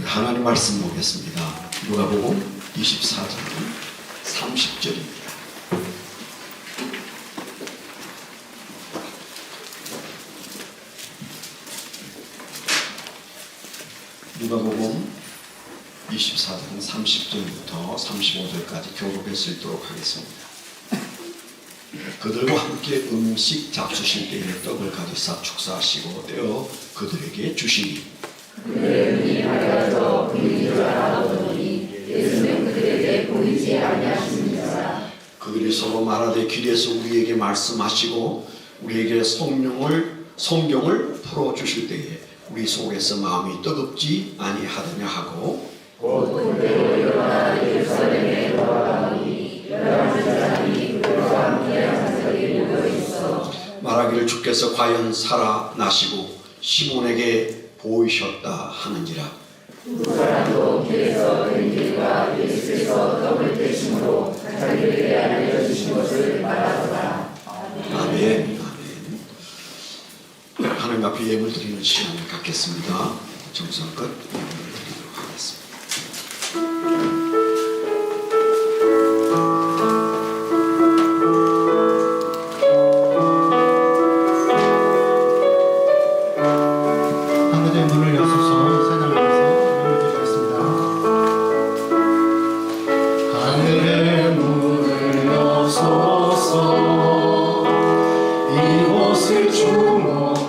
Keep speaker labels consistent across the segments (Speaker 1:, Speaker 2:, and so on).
Speaker 1: 하나님 말씀 보겠습니다. 누가복음 24장 30절입니다. 누가복음 24장 30절부터 35절까지 교독해서 읽도록 하겠습니다. 그들과 함께 음식 잡수실 때에 떡을 가지사 축사하시고 떼어 그들에게 주시니
Speaker 2: 그들의 눈이 밝아져 보이는 줄 알아보더니 예수는 그들에게 보이지 아니하십니다.
Speaker 1: 그들이 서로 말하되 길에서 우리에게 말씀하시고 우리에게 성경을 풀어주실 때에 우리 속에서 마음이 뜨겁지 아니하더냐 하고
Speaker 2: 곧 그대로 일어나 예루살렘에 돌아가니 11사람이 그들과 함께 한 자리에 모여있어
Speaker 1: 말하기를 주께서 과연 살아나시고 시몬에게 보이셨다 하는지라.
Speaker 2: 두 사람도 길에서 된 일과 예수께서 떡을 떼심으로 자기에게 알려주신 것을 말하더라.
Speaker 1: 아멘. 하나님 앞에 예물 드리는 시간을 갖겠습니다. 정성껏 예물을 드리도록 하겠습니다.
Speaker 3: 한국의 문을 여소서 찬양하면서 예물 드리겠습니다. 하늘의 문을 여소서 이곳을 주목하소서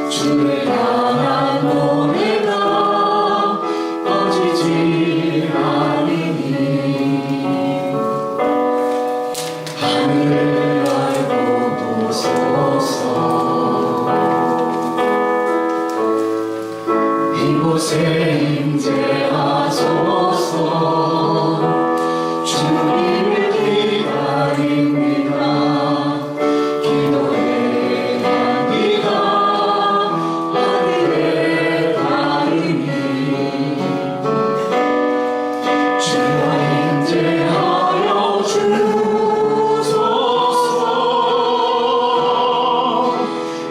Speaker 3: 주를 향한 노래가 꺼지지 않으니 하늘을 열고 보소서 이곳에 임재하소서 주님을 기다립니다. 기도의 향기가 하늘에 닿으니 주와 임재하여 주소서.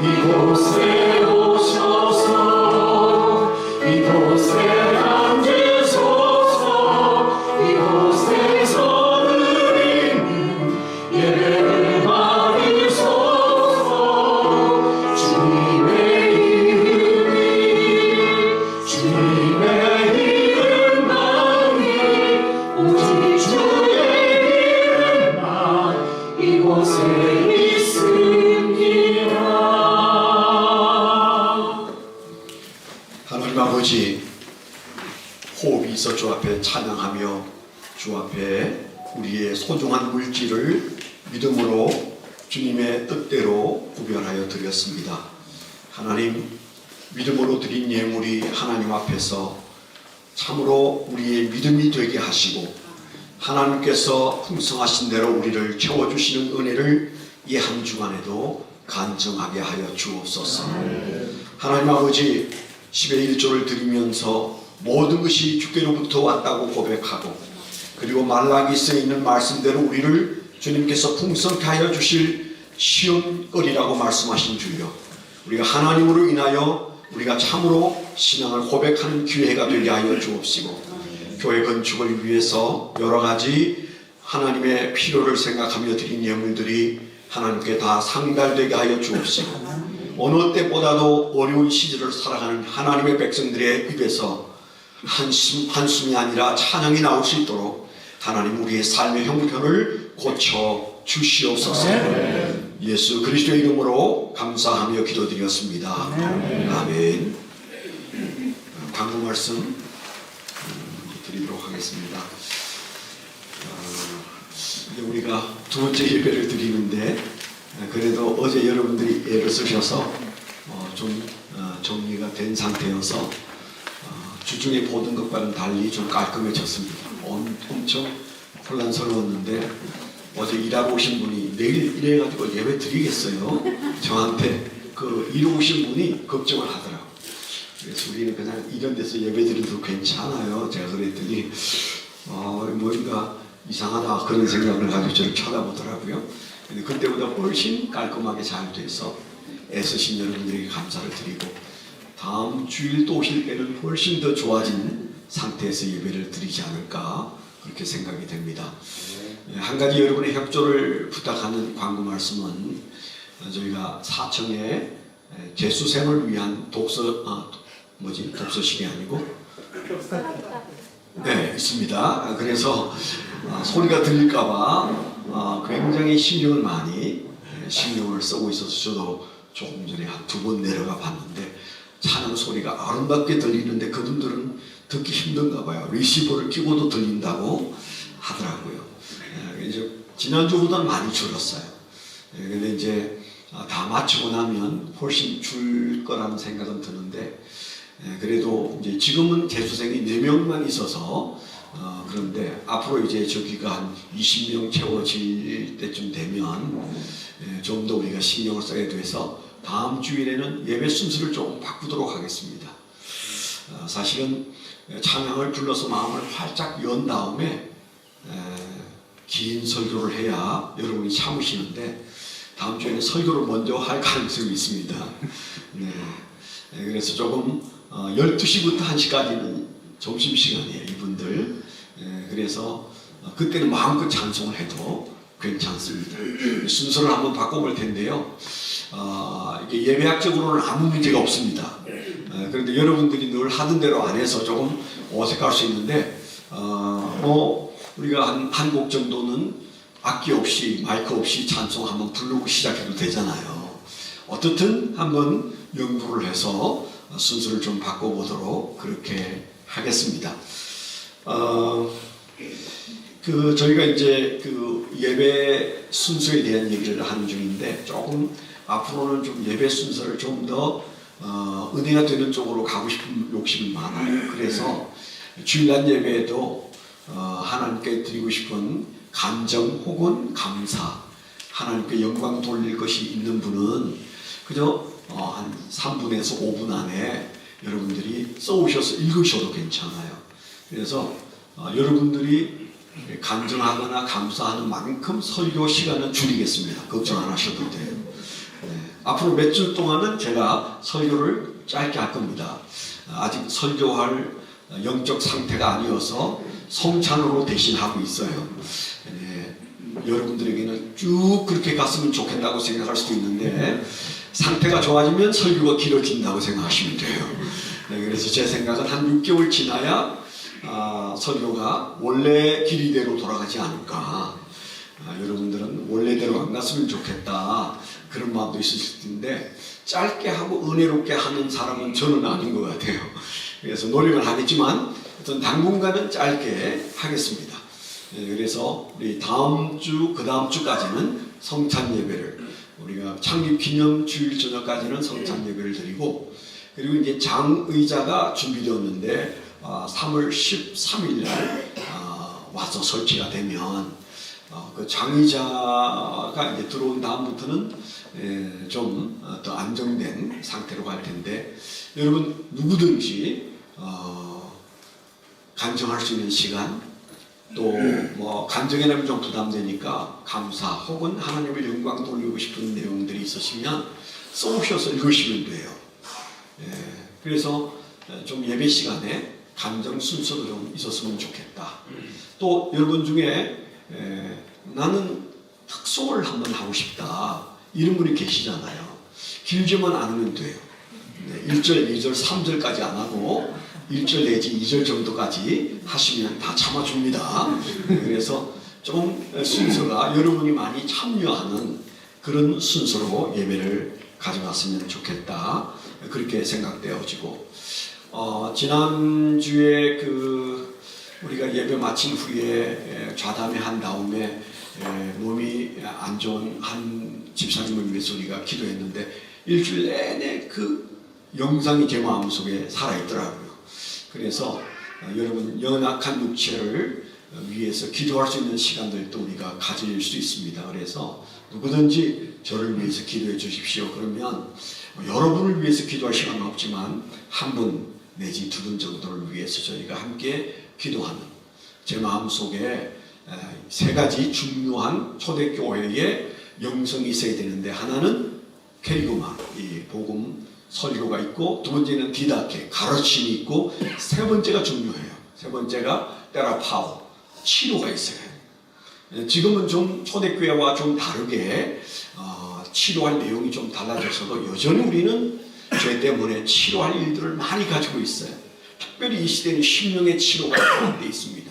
Speaker 3: 이곳에 오셔서 이곳에 앉으소서. 이곳에서 드리는 예배를 받으소서. 주님의 이름만이 오직 주의 이름만 이곳에 있습니다.
Speaker 1: 하나님 아버지, 호흡이 있어 주 앞에 찬양하며 주 앞에 우리의 소중한 물질을 믿음으로 주님의 뜻대로 구별하여 드렸습니다. 하나님, 믿음으로 드린 예물이 하나님 앞에서 참으로 우리의 믿음이 되게 하시고 하나님께서 풍성하신 대로 우리를 채워주시는 은혜를 이 한 주간에도 간증하게 하여 주옵소서. 하나님 아버지, 10의 1조를 드리면서 모든 것이 주께로부터 왔다고 고백하고 그리고 말라기서에 있는 말씀대로 우리를 주님께서 풍성케 하여 주실 시험거리라고 말씀하신 주여, 우리가 하나님으로 인하여 우리가 참으로 신앙을 고백하는 기회가 되게 하여 주옵시고 교회 건축을 위해서 여러 가지 하나님의 필요를 생각하며 드린 예물들이 하나님께 다 상달되게 하여 주옵시고 어느 때보다도 어려운 시절을 살아가는 하나님의 백성들의 입에서 한숨이 아니라 찬양이 나올 수 있도록 하나님 우리의 삶의 형편을 고쳐 주시옵소서. 예수 그리스도의 이름으로 감사하며 기도드렸습니다. 아멘. 광고 말씀 드리도록 하겠습니다. 이제 우리가 두 번째 예배를 드리는데 그래도 어제 여러분들이 애를 쓰셔서 좀 정리가 된 상태여서 주중에 보던 것과는 달리 좀 깔끔해졌습니다. 엄청 혼란스러웠는데 어제 일하고 오신 분이 내일 이래가지고 예배 드리겠어요? 저한테 그 일하고 오신 분이 걱정을 하더라고요. 그래서 우리는 그냥 이런 데서 예배 드려도 괜찮아요. 제가 그랬더니 뭔가 이상하다 그런 생각을 가지고 저를 쳐다보더라고요. 근데 그때보다 훨씬 깔끔하게 잘 돼서 애쓰신 여러분들에게 감사를 드리고 다음 주일도 오실 때는 훨씬 더 좋아진 상태에서 예배를 드리지 않을까 그렇게 생각이 됩니다. 한 가지 여러분의 협조를 부탁하는 광고 말씀은 저희가 사청에 재수생을 위한 독서실이 아니고 네, 있습니다. 그래서 소리가 들릴까봐 굉장히 신경을 쓰고 있어서 저도 조금 전에 한 2번 내려가 봤는데 찬양 소리가 아름답게 들리는데 그분들은 듣기 힘든가 봐요. 리시버를 끼고도 들린다고 하더라고요. 이제 지난주보다는 많이 줄었어요. 근데 이제 다 마치고 나면 훨씬 줄 거라는 생각은 드는데 그래도 이제 지금은 재수생이 4명만 있어서 그런데 앞으로 이제 저기가 한 20명 채워질 때쯤 되면 좀 더 우리가 신경을 써야 돼서 다음 주일에는 예배 순서를 조금 바꾸도록 하겠습니다. 사실은 찬양을 불러서 마음을 활짝 연 다음에 긴 설교를 해야 여러분이 참으시는데 다음 주에는 설교를 먼저 할 가능성이 있습니다. 네. 그래서 조금 12시부터 1시까지는 점심시간이에요, 이분들. 그래서 그때는 마음껏 찬송을 해도 괜찮습니다. 순서를 한번 바꿔볼 텐데요. 이게 예배학적으로는 아무 문제가 없습니다. 그런데 여러분들이 늘 하던 대로 안 해서 조금 어색할 수 있는데 우리가 한 곡 정도는 악기 없이 마이크 없이 찬송 한번 부르고 시작해도 되잖아요. 어떻든 한번 연구를 해서 순서를 좀 바꿔보도록 그렇게 하겠습니다. 저희가 이제 그 예배 순서에 대한 얘기를 하는 중인데 조금 앞으로는 좀 예배 순서를 좀 더 은혜가 되는 쪽으로 가고 싶은 욕심이 많아요. 그래서 주일날 예배에도 하나님께 드리고 싶은 감정 혹은 감사, 하나님께 영광 돌릴 것이 있는 분은 그저 한 3분에서 5분 안에 여러분들이 써오셔서 읽으셔도 괜찮아요. 그래서 여러분들이 간증하거나 감사하는 만큼 설교 시간은 줄이겠습니다. 걱정 안 하셔도 돼요. 앞으로 몇 주 동안은 제가 설교를 짧게 할 겁니다. 아직 설교할 영적 상태가 아니어서 성찬으로 대신하고 있어요. 여러분들에게는 쭉 그렇게 갔으면 좋겠다고 생각할 수도 있는데 상태가 좋아지면 설교가 길어진다고 생각하시면 돼요. 그래서 제 생각은 한 6개월 지나야 설교가 원래 길이대로 돌아가지 않을까. 여러분들은 원래대로 안 갔으면 좋겠다 그런 마음도 있으실 텐데 짧게 하고 은혜롭게 하는 사람은 저는 아닌 것 같아요. 그래서 노력을 하겠지만 어떤 당분간은 짧게 하겠습니다. 그래서 우리 다음 주, 그 다음 주까지는 성찬 예배를 우리가 창립 기념 주일 저녁까지는 성찬 예배를 드리고 그리고 이제 장의자가 준비되었는데 3월 13일 날 와서 설치가 되면 그 장의자가 이제 들어온 다음부터는 좀 더 안정된 상태로 갈 텐데 여러분 누구든지 간증할 수 있는 시간 또 뭐 간증이라면 좀 부담되니까 감사 혹은 하나님의 영광 돌리고 싶은 내용들이 있으시면 써오셔서 읽으시면 돼요. 그래서 좀 예배 시간에 간증 순서도 좀 있었으면 좋겠다. 또 여러분 중에 나는 특송을 한번 하고 싶다 이런 분이 계시잖아요. 길지만 않으면 돼요. 1절, 2절, 3절까지 안 하고 1절 내지 2절 정도까지 하시면 다 참아줍니다. 그래서 좀 순서가 여러분이 많이 참여하는 그런 순서로 예배를 가져갔으면 좋겠다 그렇게 생각되어지고 지난주에 우리가 예배 마친 후에 좌담회 한 다음에 몸이 안 좋은 한 집사님을 위해서 우리가 기도했는데 일주일 내내 그 영상이 제 마음속에 살아있더라고요. 그래서 여러분 연약한 육체를 위해서 기도할 수 있는 시간들도 우리가 가질 수 있습니다. 그래서 누구든지 저를 위해서 기도해 주십시오. 그러면 여러분을 위해서 기도할 시간은 없지만 한 분 내지 2분 정도를 위해서 저희가 함께 기도하는 제 마음속에 3가지 중요한 초대교회의 영성이 있어야 되는데 하나는 캐리그마, 이 복음 설교가 있고, 두 번째는 디다케, 가르침이 있고, 세 번째가 중요해요. 세 번째가 테라파우, 치료가 있어요. 지금은 좀 초대교회와 좀 다르게 치료할 내용이 좀 달라져서도 여전히 우리는 죄 때문에 치료할 일들을 많이 가지고 있어요. 특별히 이 시대는 심령의 치료가 포함되어 있습니다.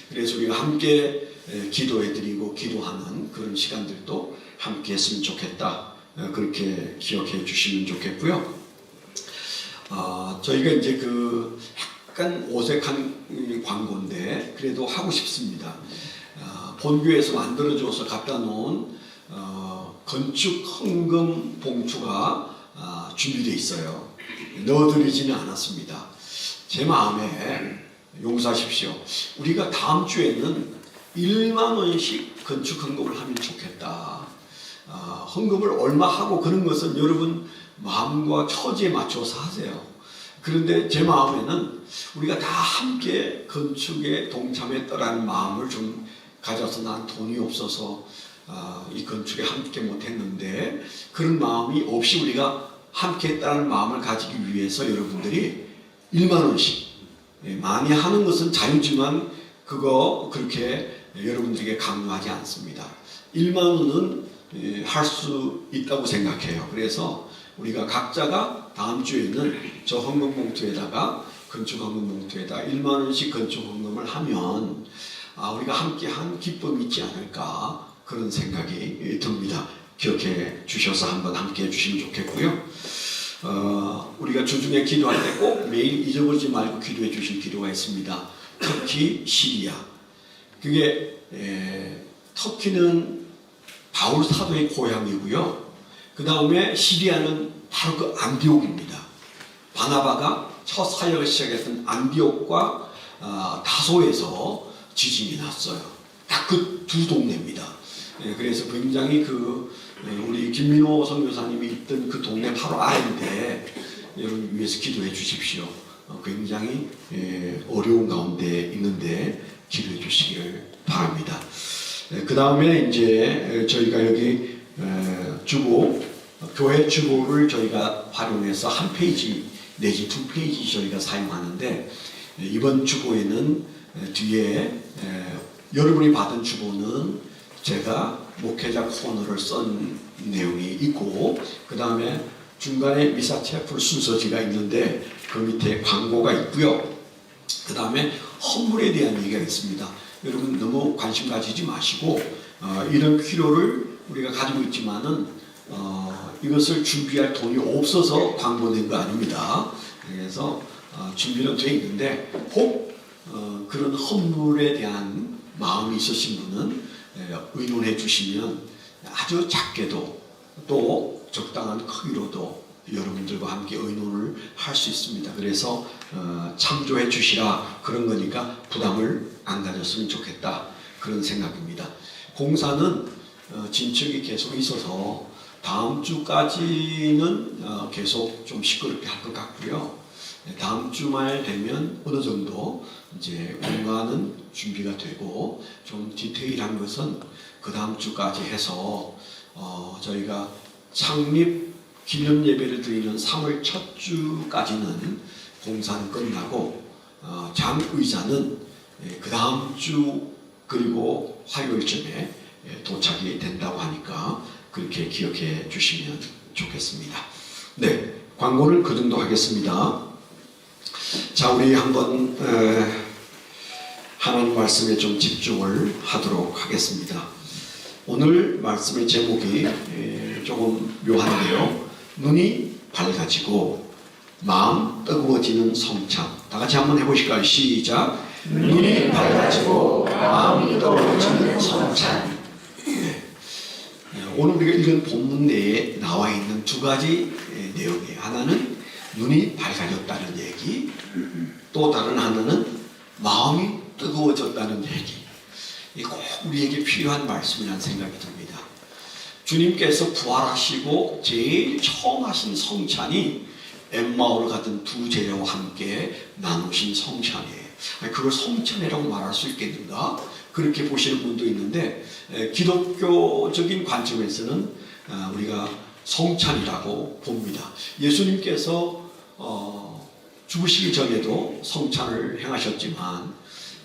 Speaker 1: 그래서 우리가 함께 기도해드리고 기도하는 그런 시간들도 함께 했으면 좋겠다. 그렇게 기억해 주시면 좋겠고요. 저희가 이제 그 약간 어색한 광고인데 그래도 하고 싶습니다. 본교에서 만들어줘서 갖다 놓은 건축 헌금 봉투가 준비되어 있어요. 넣어드리지는 않았습니다. 제 마음에 용서하십시오. 우리가 다음 주에는 1만 원씩 건축 헌금을 하면 좋겠다. 헌금을 얼마 하고 그런 것은 여러분 마음과 처지에 맞춰서 하세요. 그런데 제 마음에는 우리가 다 함께 건축에 동참했다라는 마음을 좀 가져서 난 돈이 없어서 이 건축에 함께 못했는데 그런 마음이 없이 우리가 함께 했다는 마음을 가지기 위해서 여러분들이 1만 원씩 많이 하는 것은 자유지만 그거 그렇게 여러분들에게 강요하지 않습니다. 1만 원은 할 수 있다고 생각해요. 그래서 우리가 각자가 다음 주에는 저 헌금 봉투에다가 건축 헌금 봉투에다 1만 원씩 건축 헌금을 하면 우리가 함께한 기쁨이 있지 않을까 그런 생각이 듭니다. 기억해 주셔서 한번 함께 해주시면 좋겠고요. 우리가 주중에 기도할 때 꼭 매일 잊어버리지 말고 기도해 주실 기도가 있습니다. 터키, 시리아. 그게 터키는 바울 사도의 고향이고요. 그 다음에 시리아는 바로 그 안디옥입니다. 바나바가 첫 사역을 시작했던 안디옥과 다소에서 지진이 났어요. 딱 그 두 동네입니다. 그래서 굉장히 우리 김민호 선교사님이 있던 그 동네 바로 아래인데 여러분 위해서 기도해 주십시오. 굉장히 어려운 가운데 있는데 기도해 주시기를 바랍니다. 그 다음에 이제 저희가 여기 주보, 교회 주보를 저희가 활용해서 한 페이지 내지 두 페이지 저희가 사용하는데 이번 주보에는 뒤에 여러분이 받은 주보는 제가 목회자 코너를 쓴 내용이 있고 그 다음에 중간에 미사체풀 순서지가 있는데 그 밑에 광고가 있고요. 그 다음에 헌물에 대한 얘기가 있습니다. 여러분 너무 관심 가지지 마시고 이런 필요를 우리가 가지고 있지만은 이것을 준비할 돈이 없어서 광고된 거 아닙니다. 그래서 준비는 돼 있는데 혹 그런 헌물에 대한 마음이 있으신 분은 의논해 주시면 아주 작게도 또 적당한 크기로도 여러분들과 함께 의논을 할 수 있습니다. 그래서 참조해 주시라 그런 거니까 부담을 안 가졌으면 좋겠다 그런 생각입니다. 공사는 진척이 계속 있어서 다음 주까지는 계속 좀 시끄럽게 할 것 같고요. 다음 주말 되면 어느 정도 이제 공간은 준비가 되고 좀 디테일한 것은 그 다음 주까지 해서 저희가 창립 기념 예배를 드리는 3월 첫 주까지는 공사는 끝나고 장의자는 그 다음 주 그리고 화요일쯤에 도착이 된다고 하니까 그렇게 기억해 주시면 좋겠습니다. 네, 광고를 그 정도 하겠습니다. 자, 우리 한번 하나님 말씀에 좀 집중을 하도록 하겠습니다. 오늘 말씀의 제목이 조금 묘한데요. 눈이 밝아지고 마음 뜨거워지는 성찬. 다 같이 한번 해보실까요? 시작. 눈이 밝아지고 마음이 뜨거워지는 성찬. 네. 오늘 우리가 읽은 본문 내에 나와 있는 두 가지 내용이에요. 하나는 눈이 밝아졌다는 얘기, 또 다른 하나는 마음이 뜨거워졌다는 얘기. 꼭 우리에게 필요한 말씀이라는 생각이 듭니다. 주님께서 부활하시고 제일 처음 하신 성찬이 엠마오로 갔던 두 제자와 함께 나누신 성찬이에요. 그걸 성찬이라고 말할 수 있겠는가? 그렇게 보시는 분도 있는데 기독교적인 관점에서는 우리가 성찬이라고 봅니다. 예수님께서 죽으시기 전에도 성찬을 행하셨지만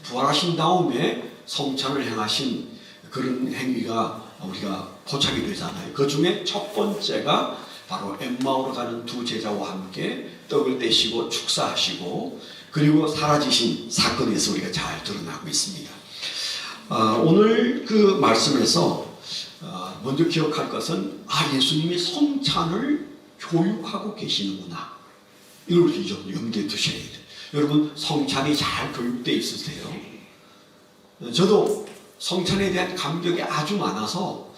Speaker 1: 부활하신 다음에 성찬을 행하신 그런 행위가 우리가 포착이 되잖아요. 그 중에 첫 번째가 바로 엠마오로 가는 두 제자와 함께 떡을 떼시고 축사하시고 그리고 사라지신 사건에서 우리가 잘 드러나고 있습니다. 오늘 그 말씀에서 먼저 기억할 것은 예수님이 성찬을 교육하고 계시는구나. 이걸 염두에 두셔야 돼요. 여러분 성찬이 잘 교육되어 있으세요? 저도 성찬에 대한 감격이 아주 많아서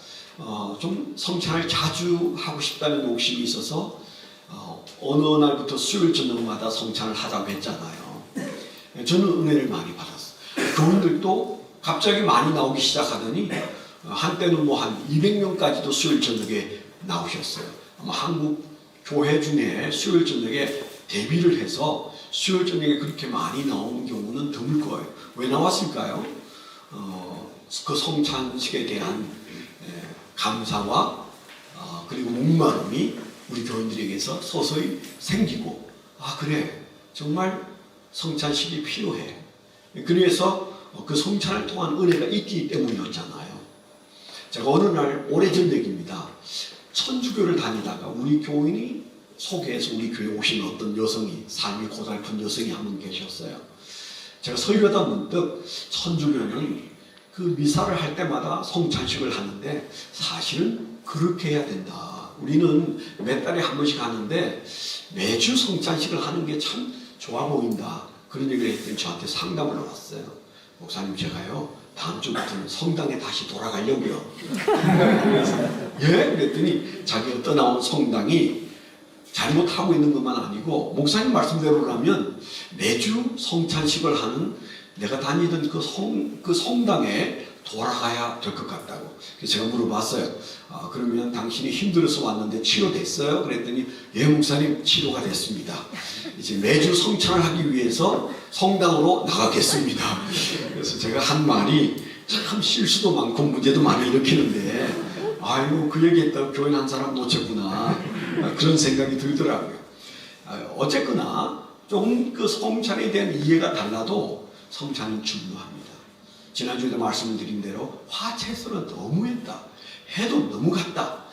Speaker 1: 좀 성찬을 자주 하고 싶다는 욕심이 있어서 어느 날부터 수요일 저녁마다 성찬을 하자고 했잖아요. 저는 은혜를 많이 받았어요. 교인들도 갑자기 많이 나오기 시작하더니 한때는 뭐 한 200명까지도 수요일 저녁에 나오셨어요. 아마 한국 교회 중에 수요일 저녁에 대비를 해서 수요일 저녁에 그렇게 많이 나오는 경우는 드물 거예요. 왜 나왔을까요? 그 성찬식에 대한 감사와 그리고 목마름이 우리 교인들에게서 서서히 생기고 그래 정말 성찬식이 필요해. 그래서 그 성찬을 통한 은혜가 있기 때문이었잖아요. 제가 어느 날 오래전 얘기입니다. 천주교를 다니다가 우리 교인이 소개해서 우리 교회에 오신 어떤 여성이 삶이 고달픈 여성이 한 분 계셨어요. 제가 설교하다 문득 천주교는 그 미사를 할 때마다 성찬식을 하는데 사실은 그렇게 해야 된다. 우리는 몇 달에 한 번씩 하는데 매주 성찬식을 하는 게 참 좋아 보인다. 그런 얘기를 했더니 저한테 상담을 왔어요. 목사님 제가요 다음 주부터는 성당에 다시 돌아가려고요. 예? 그랬더니 자기가 떠나온 성당이 잘못하고 있는 것만 아니고 목사님 말씀대로라면 매주 성찬식을 하는 내가 다니던 그 성당에 돌아가야 될 것 같다고. 그래서 제가 물어봤어요. 그러면 당신이 힘들어서 왔는데 치료됐어요? 그랬더니 예 목사님 치료가 됐습니다. 이제 매주 성찬을 하기 위해서 성당으로 나가겠습니다. 그래서 제가 한 말이 참 실수도 많고 문제도 많이 일으키는데 아이고 그 얘기했다고 교인 한 사람 놓쳤구나 그런 생각이 들더라고요. 어쨌거나 조금 그 성찬에 대한 이해가 달라도 성찬은 중요합니다. 지난주에도 말씀드린 대로 화채소는 너무했다. 해도 너무 갔다.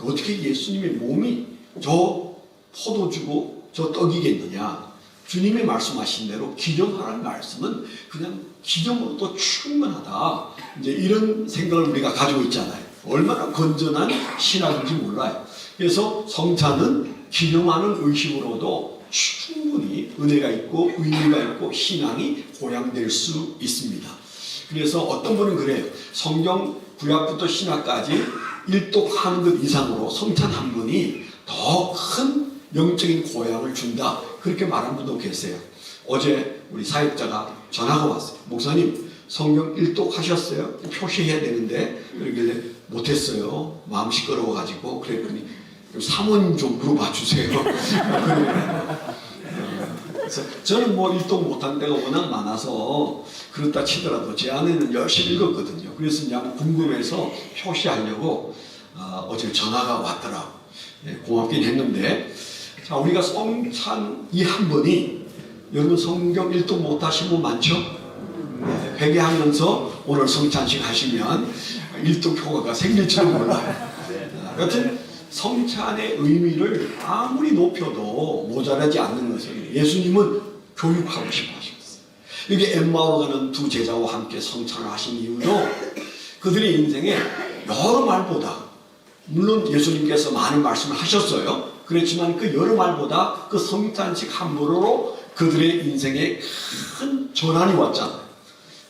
Speaker 1: 어떻게 예수님의 몸이 저 포도주고 저 떡이겠느냐. 주님의 말씀하신 대로 기념하라는 말씀은 그냥 기념으로도 충분하다. 이제 이런 생각을 우리가 가지고 있잖아요. 얼마나 건전한 신학인지 몰라요. 그래서 성찬은 기념하는 의식으로도 충분히 은혜가 있고 의미가 있고 신앙이 보양될 수 있습니다. 그래서 어떤 분은 그래요. 성경 구약부터 신약까지 일독하는 것 이상으로 성찬 한 번이 더 큰 영적인 고향을 준다. 그렇게 말하는 분도 계세요. 어제 우리 사역자가 전화가 왔어요. 목사님 성경 일독하셨어요? 표시해야 되는데 그러길래 못했어요. 마음 시끄러워가지고 그랬더니 사모님 좀 물어봐 주세요. 그래서 저는 뭐 일독 못한 때가 워낙 많아서 그렇다 치더라도 제 아내는 열심히 읽었거든요. 그래서 그냥 궁금해서 표시하려고 어제 전화가 왔더라고. 고맙긴 했는데 자 우리가 성찬 이 한 번이 여러분 성경 일독 못하신 분 많죠? 회개하면서 오늘 성찬식 하시면 일독 효과가 생길지도 몰라요. 여튼 성찬의 의미를 아무리 높여도 모자라지 않는 것을 예수님은 교육하고 싶어 하셨어요. 여기 엠마오로 가는 두 제자와 함께 성찬을 하신 이유도 그들의 인생에 여러 말보다 물론 예수님께서 많은 말씀을 하셨어요. 그렇지만 그 여러 말보다 그 성찬식 한 번으로 그들의 인생에 큰 전환이 왔잖아요.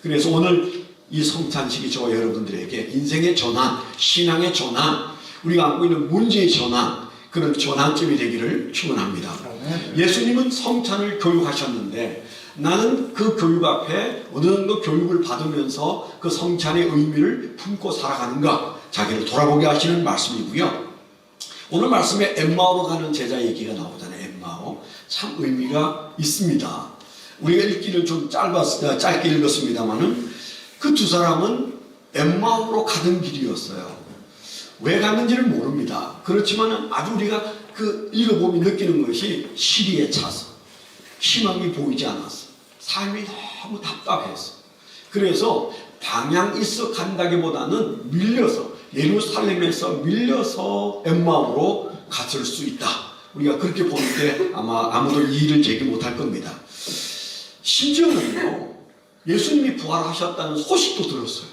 Speaker 1: 그래서 오늘 이 성찬식이 저와 여러분들에게 인생의 전환, 신앙의 전환, 우리가 안고 있는 문제의 전환, 그런 전환점이 되기를 축원합니다. 예수님은 성찬을 교육하셨는데 나는 그 교육 앞에 어느 정도 교육을 받으면서 그 성찬의 의미를 품고 살아가는가 자기를 돌아보게 하시는 말씀이고요. 오늘 말씀에 엠마오로 가는 제자 얘기가 나오잖아요. 엠마오 참 의미가 있습니다. 우리가 읽기를 좀 짧게 읽었습니다만은 그 두 사람은 엠마오로 가던 길이었어요. 왜 갔는지는 모릅니다. 그렇지만 아주 우리가 그 읽어보면 느끼는 것이 시리에 차서 희망이 보이지 않았어. 삶이 너무 답답했어. 그래서 방향 있어 간다기보다는 밀려서 예루살렘에서 밀려서 엠마오로 갔을 수 있다. 우리가 그렇게 보는데 아마 아무도 이의를 제기 못할 겁니다. 심지어는요, 예수님이 부활하셨다는 소식도 들었어요.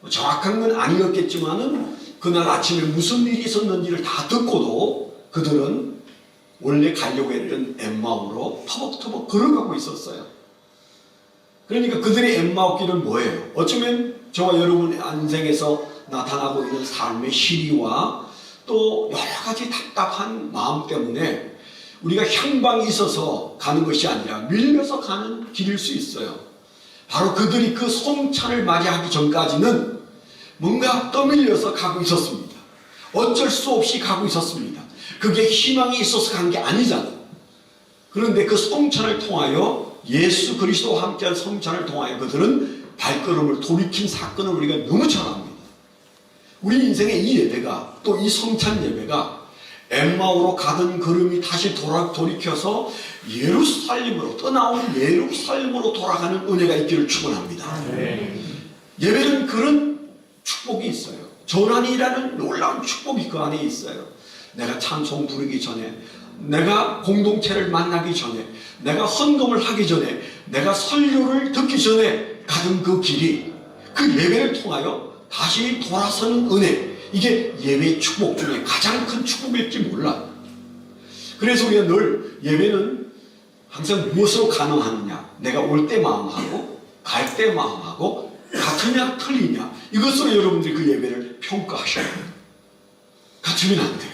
Speaker 1: 정확한 건 아니었겠지만은 그날 아침에 무슨 일이 있었는지를 다 듣고도 그들은 원래 가려고 했던 엠마오로 터벅터벅 걸어가고 있었어요. 그러니까 그들의 엠마오 길은 뭐예요? 어쩌면 저와 여러분의 인생에서 나타나고 있는 삶의 시리와 또 여러 가지 답답한 마음 때문에 우리가 향방이 있어서 가는 것이 아니라 밀려서 가는 길일 수 있어요. 바로 그들이 그 성찬을 맞이하기 전까지는 뭔가 떠밀려서 가고 있었습니다. 어쩔 수 없이 가고 있었습니다. 그게 희망이 있어서 간 게 아니잖아요. 그런데 그 성찬을 통하여 예수 그리스도와 함께한 성찬을 통하여 그들은 발걸음을 돌이킨 사건을 우리가 너무 잘 압니다. 우리 인생의 이 예배가 또 이 성찬 예배가 엠마오로 가던 걸음이 다시 돌이켜서 예루살렘으로 떠나온 예루살렘으로 돌아가는 은혜가 있기를 축원합니다. 예배는 그런 축복이 있어요. 전환이라는 놀라운 축복이 그 안에 있어요. 내가 찬송 부르기 전에, 내가 공동체를 만나기 전에, 내가 헌금을 하기 전에, 내가 설교를 듣기 전에 가던 그 길이 그 예배를 통하여 다시 돌아서는 은혜, 이게 예배의 축복 중에 가장 큰 축복일지 몰라요. 그래서 우리가 늘 예배는 항상 무엇으로 가능하느냐, 내가 올 때 마음하고 갈 때 마음하고 같으냐 틀리냐, 이것으로 여러분들이 그 예배를 평가하셔야 돼요. 같으면 안 돼요.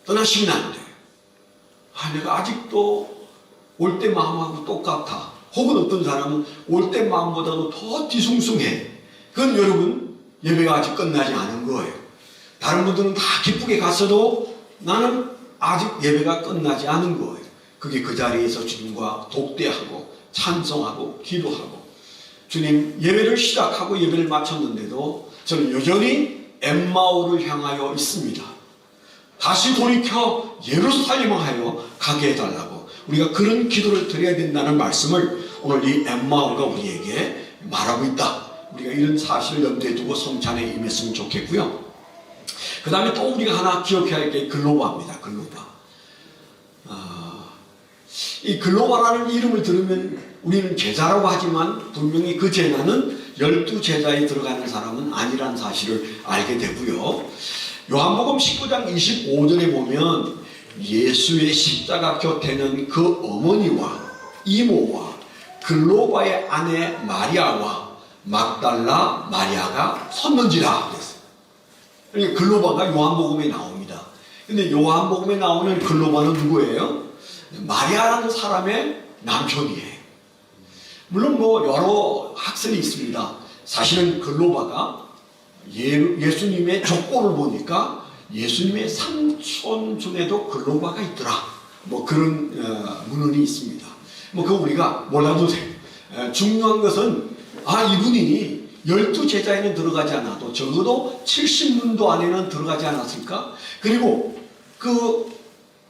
Speaker 1: 떠나시면 안 돼요. 내가 아직도 올 때 마음하고 똑같아. 혹은 어떤 사람은 올 때 마음보다도 더 뒤숭숭해. 그건 여러분 예배가 아직 끝나지 않은 거예요. 다른 분들은 다 기쁘게 갔어도 나는 아직 예배가 끝나지 않은 거예요. 그게 그 자리에서 주님과 독대하고 찬송하고 기도하고, 주님 예배를 시작하고 예배를 마쳤는데도 저는 여전히 엠마오를 향하여 있습니다. 다시 돌이켜 예루살렘을 하여 가게 해달라고 우리가 그런 기도를 드려야 된다는 말씀을 오늘 이 엠마오가 우리에게 말하고 있다. 우리가 이런 사실을 염두에 두고 성찬에 임했으면 좋겠고요. 그 다음에 또 우리가 하나 기억해야 할 게 글로바입니다. 글로바. 이 글로바라는 이름을 들으면 우리는 제자라고 하지만 분명히 그 제자는 12제자에 들어가는 사람은 아니라는 사실을 알게 되고요. 요한복음 19장 25절에 보면 예수의 십자가 곁에는 그 어머니와 이모와 글로바의 아내 마리아와 막달라 마리아가 섰는지라 그랬어요. 그러니까 글로바가 요한복음에 나옵니다. 근데 요한복음에 나오는 글로바는 누구예요? 마리아라는 사람의 남편이에요. 물론 뭐 여러 학설이 있습니다. 사실은 글로바가 예수님의 족보를 보니까 예수님의 삼촌 중에도 글로바가 있더라. 뭐 그런 문헌이 있습니다. 뭐 그거 우리가 몰라도 돼요. 중요한 것은 이분이 12제자에는 들어가지 않아도 적어도 70문도 안에는 들어가지 않았을까? 그리고 그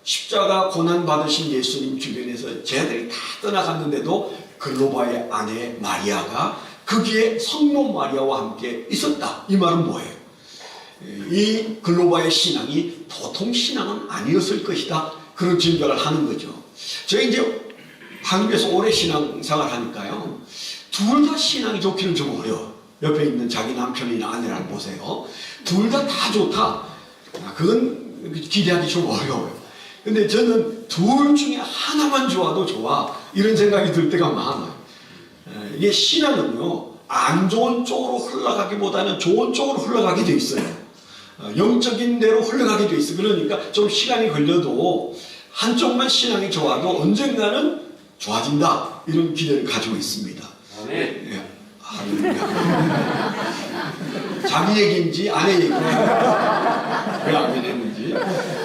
Speaker 1: 십자가 고난 받으신 예수님 주변에서 제자들이 다 떠나갔는데도 글로바의 아내 마리아가 거기에 성모 마리아와 함께 있었다. 이 말은 뭐예요? 이 글로바의 신앙이 보통 신앙은 아니었을 것이다. 그런 진단을 하는 거죠. 저희 이제 한국에서 오래 신앙생활 하니까요, 둘 다 신앙이 좋기는 좀 어려워. 옆에 있는 자기 남편이나 아내를 보세요. 둘 다 좋다. 그건 기대하기 좀 어려워요. 근데 저는 둘 중에 하나만 좋아도 좋아, 이런 생각이 들 때가 많아요. 이게 신앙은요, 안 좋은 쪽으로 흘러가기보다는 좋은 쪽으로 흘러가게 돼 있어요. 영적인 대로 흘러가게 돼 있어요. 그러니까 좀 시간이 걸려도 한쪽만 신앙이 좋아도 언젠가는 좋아진다, 이런 기대를 가지고 있습니다. 네. 자기 얘기인지 아내 얘기인지 왜 안 했는지.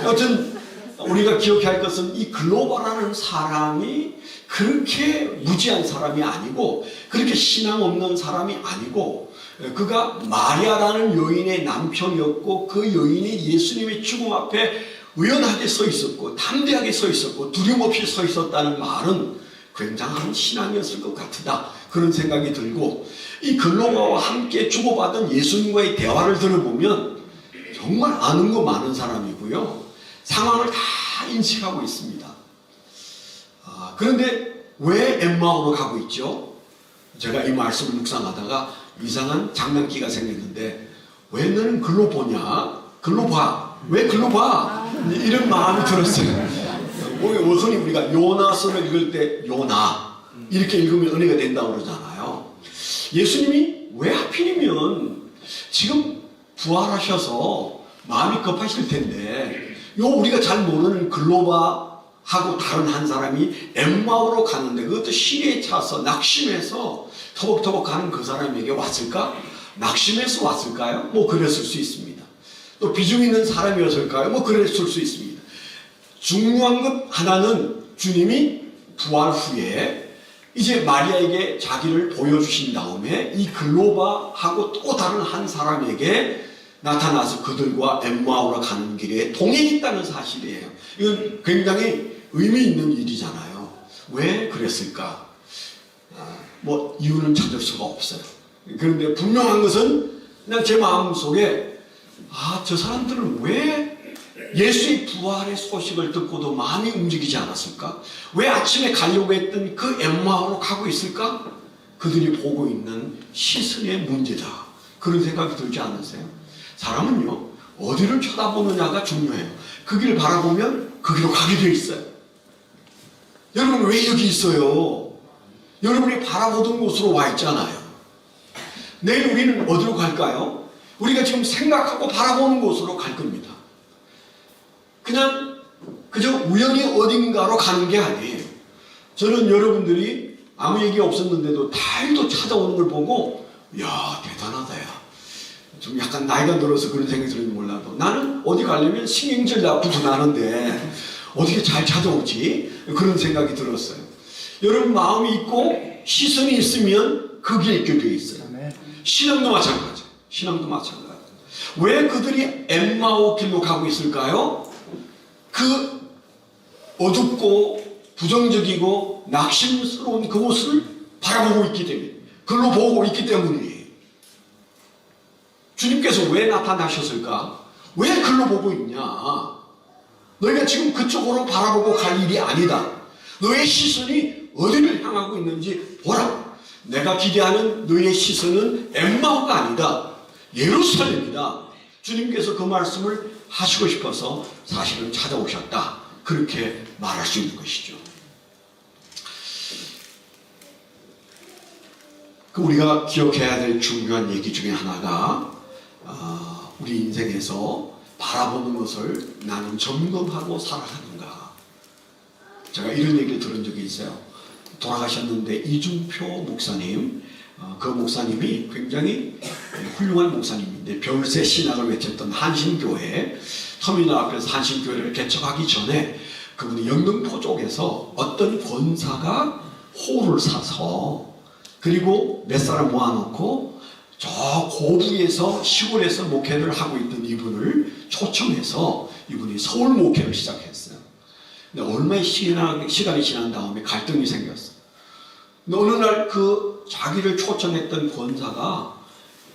Speaker 1: 여튼 우리가 기억해야 할 것은 이 글로바라는 사람이 그렇게 무지한 사람이 아니고, 그렇게 신앙 없는 사람이 아니고, 그가 마리아라는 여인의 남편이었고 그 여인이 예수님의 죽음 앞에 의연하게 서 있었고 담대하게 서 있었고 두려움 없이 서 있었다는 말은 굉장한 신앙이었을 것 같다. 그런 생각이 들고 이 글로바와 함께 주고받은 예수님과의 대화를 들어보면 정말 아는 거 많은 사람이고요. 상황을 다 인식하고 있습니다. 그런데 왜 엠마오로 가고 있죠? 제가 이 말씀을 묵상하다가 이상한 장난기가 생겼는데 왜 너는 글로 보냐? 글로 봐. 왜 글로 봐? 이런 마음이 들었어요. 흔히 우리가 요나서를 읽을 때 요나 이렇게 읽으면 은혜가 된다고 그러잖아요. 예수님이 왜 하필이면 지금 부활하셔서 마음이 급하실 텐데 우리가 잘 모르는 글로바하고 다른 한 사람이 엠마오로 가는데 그것도 시리에 차서 낙심해서 터벅터벅 가는 그 사람에게 왔을까? 낙심해서 왔을까요? 뭐 그랬을 수 있습니다. 또 비중 있는 사람이었을까요? 뭐 그랬을 수 있습니다. 중요한 것 하나는 주님이 부활 후에 이제 마리아에게 자기를 보여주신 다음에 이 글로바하고 또 다른 한 사람에게 나타나서 그들과 엠마오로 가는 길에 동행했다는 사실이에요. 이건 굉장히 의미 있는 일이잖아요. 왜 그랬을까? 뭐 이유는 찾을 수가 없어요. 그런데 분명한 것은 그냥 제 마음속에 저 사람들은 왜 예수의 부활의 소식을 듣고도 마음이 움직이지 않았을까? 왜 아침에 가려고 했던 그 엠마오로 가고 있을까? 그들이 보고 있는 시선의 문제다. 그런 생각이 들지 않으세요? 사람은요, 어디를 쳐다보느냐가 중요해요. 그 길을 바라보면 그 길로 가게 되어 있어요. 여러분 왜 여기 있어요? 여러분이 바라보던 곳으로 와 있잖아요. 내일 우리는 어디로 갈까요? 우리가 지금 생각하고 바라보는 곳으로 갈 겁니다. 그냥 그저 우연히 어딘가로 가는 게 아니에요. 저는 여러분들이 아무 얘기 없었는데도 달도 찾아오는 걸 보고 야 대단하다 야. 좀 약간 나이가 들어서 그런 생각이 들는지 몰라도 나는 어디 가려면 신경질 나부터 나는데 어떻게 잘 찾아오지? 그런 생각이 들었어요. 여러분 마음이 있고 시선이 있으면 그 길에 있게 되어 있어요. 신앙도 마찬가지예요. 신앙도 마찬가지. 왜 그들이 엠마오 길로 가고 있을까요? 그 어둡고 부정적이고 낙심스러운 그곳을 바라보고 있기 때문에 그걸로 보고 있기 때문이에요. 주님께서 왜 나타나셨을까? 왜 그걸로 보고 있냐? 너희가 지금 그쪽으로 바라보고 갈 일이 아니다. 너의 시선이 어디를 향하고 있는지 보라. 내가 기대하는 너의 시선은 엠마오가 아니다. 예루살렘이다. 주님께서 그 말씀을 하시고 싶어서 사실은 찾아오셨다. 그렇게 말할 수 있는 것이죠. 우리가 기억해야 될 중요한 얘기 중에 하나가 우리 인생에서 바라보는 것을 나는 점검하고 살아가는가. 제가 이런 얘기를 들은 적이 있어요. 돌아가셨는데 이중표 목사님, 그 목사님이 굉장히 훌륭한 목사님인데 별세 신학을 외쳤던 한신교회 터미널 앞에서 한신교회를 개척하기 전에 그분이 영등포 쪽에서 어떤 권사가 호를 사서 그리고 몇 사람 모아놓고 저 고부에서 시골에서 목회를 하고 있던 이분을 초청해서 이분이 서울 목회를 시작했어요. 근데 얼마의 시간이 지난 다음에 갈등이 생겼어요. 근데 어느 날 그 자기를 초청했던 권사가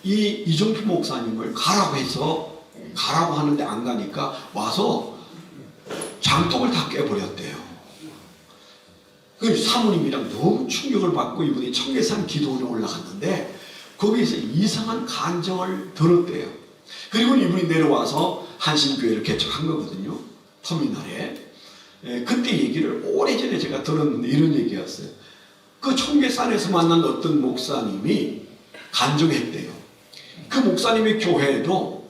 Speaker 1: 이 이종표 목사님을 가라고 해서 가라고 하는데 안 가니까 와서 장독을 다 깨버렸대요. 그 사모님이랑 너무 충격을 받고 이분이 청계산 기도원에 올라갔는데 거기에서 이상한 간정을 들었대요. 그리고 이분이 내려와서 한신교회를 개척한 거거든요. 터미널에. 그때 얘기를 오래전에 제가 들었는데 이런 얘기였어요. 그 청계산에서 만난 어떤 목사님이 간증했대요. 그 목사님의 교회에도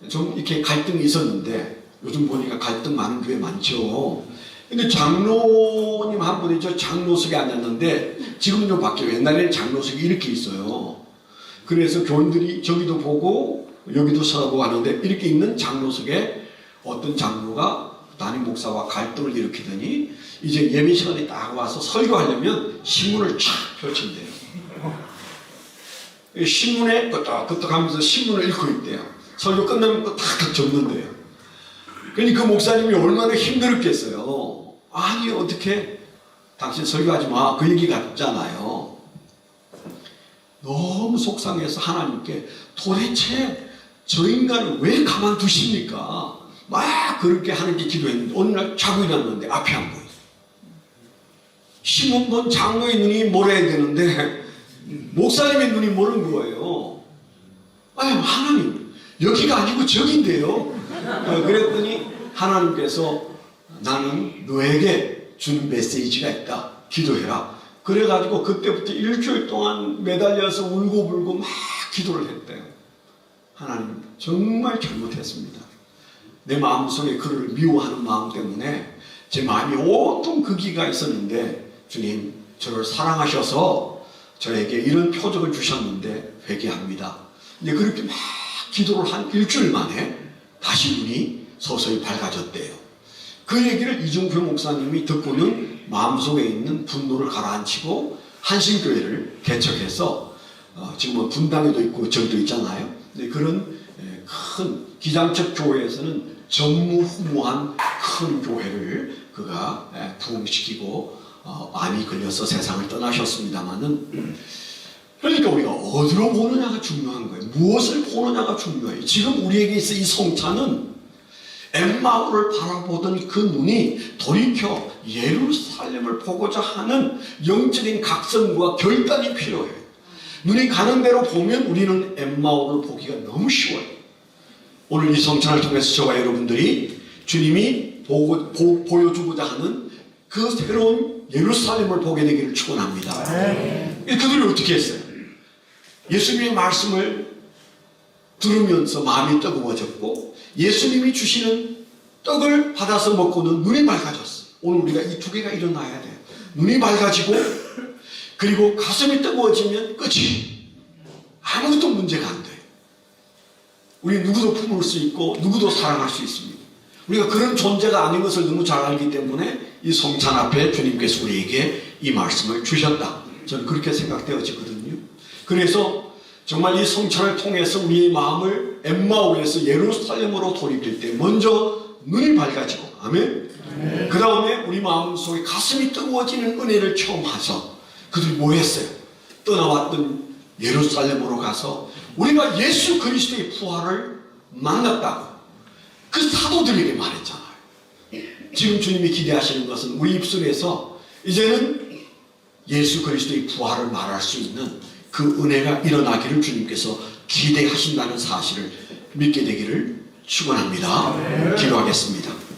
Speaker 1: 좀 이렇게 갈등이 있었는데 요즘 보니까 갈등 많은 교회 많죠. 근데 장로님 한 분이 저 장로석에 앉았는데 지금 좀 바뀌어요. 옛날에는 장로석이 이렇게 있어요. 그래서 교인들이 저기도 보고 여기도 서고 하는데 이렇게 있는 장로석에 어떤 장로가 담임 목사와 갈등을 일으키더니 이제 예배 시간이 딱 와서 설교하려면 신문을 쫙 펼친대요. 신문에 끄떡끄떡 하면서 신문을 읽고 있대요. 설교 끝나면 또 탁탁 적는데요. 그러니까 그 목사님이 얼마나 힘들었겠어요. 아니 어떻게 당신 설교하지 마. 그 얘기 같잖아요. 너무 속상해서 하나님께 도대체 저 인간을 왜 가만두십니까? 막 그렇게 하나님께 기도했는데 어느 날 자고 일어났는데 앞이 안 보여요. 신문 본 장로의 눈이 몰아야 되는데 목사님의 눈이 모르는 거예요. 아니 하나님 여기가 아니고 저긴데요. 그랬더니 하나님께서 나는 너에게 준 메시지가 있다. 기도해라. 그래가지고 그때부터 일주일 동안 매달려서 울고불고 막 기도를 했대요. 하나님 정말 잘못했습니다. 내 마음속에 그를 미워하는 마음 때문에 제 마음이 온통 거기가 있었는데 주님 저를 사랑하셔서 저에게 이런 표적을 주셨는데 회개합니다. 이제 그렇게 막 기도를 한 일주일 만에 다시 눈이 서서히 밝아졌대요. 그 얘기를 이중표 목사님이 듣고는 마음속에 있는 분노를 가라앉히고 한신교회를 개척해서 지금 뭐 분당에도 있고 저기도 있잖아요. 그런 큰 기장적 교회에서는 전무후무한 큰 교회를 그가 부흥시키고 암이 걸려서 세상을 떠나셨습니다마는 그러니까 우리가 어디로 보느냐가 중요한 거예요. 무엇을 보느냐가 중요해요. 지금 우리에게 있어 이 성찬은 엠마오를 바라보던 그 눈이 돌이켜 예루살렘을 보고자 하는 영적인 각성과 결단이 필요해요. 눈이 가는 대로 보면 우리는 엠마오를 보기가 너무 쉬워요. 오늘 이 성찬을 통해서 저와 여러분들이 주님이 보여주고자 하는 그 새로운 예루살렘을 보게 되기를 축원합니다. 그들이 어떻게 했어요? 예수님의 말씀을 들으면서 마음이 뜨거워졌고 예수님이 주시는 떡을 받아서 먹고는 눈이 밝아졌어요. 오늘 우리가 이 두 개가 일어나야 돼요. 눈이 밝아지고 그리고 가슴이 뜨거워지면 끝이 아무것도 문제가 안 돼요. 우리 누구도 품을 수 있고 누구도 사랑할 수 있습니다. 우리가 그런 존재가 아닌 것을 너무 잘 알기 때문에 이 성찬 앞에 주님께서 우리에게 이 말씀을 주셨다. 저는 그렇게 생각되어지거든요. 그래서 정말 이 성찬을 통해서 우리의 마음을 엠마오에서 예루살렘으로 돌이킬 때 먼저 눈이 밝아지고 아멘. 그 다음에 우리 마음속에 가슴이 뜨거워지는 은혜를 체험해서 그들이 뭐 했어요? 떠나왔던 예루살렘으로 가서 우리가 예수 그리스도의 부활을 만났다고 그 사도들에게 말했잖아요. 지금 주님이 기대하시는 것은 우리 입술에서 이제는 예수 그리스도의 부활을 말할 수 있는 그 은혜가 일어나기를 주님께서 기대하신다는 사실을 믿게 되기를 축원합니다. 기도하겠습니다.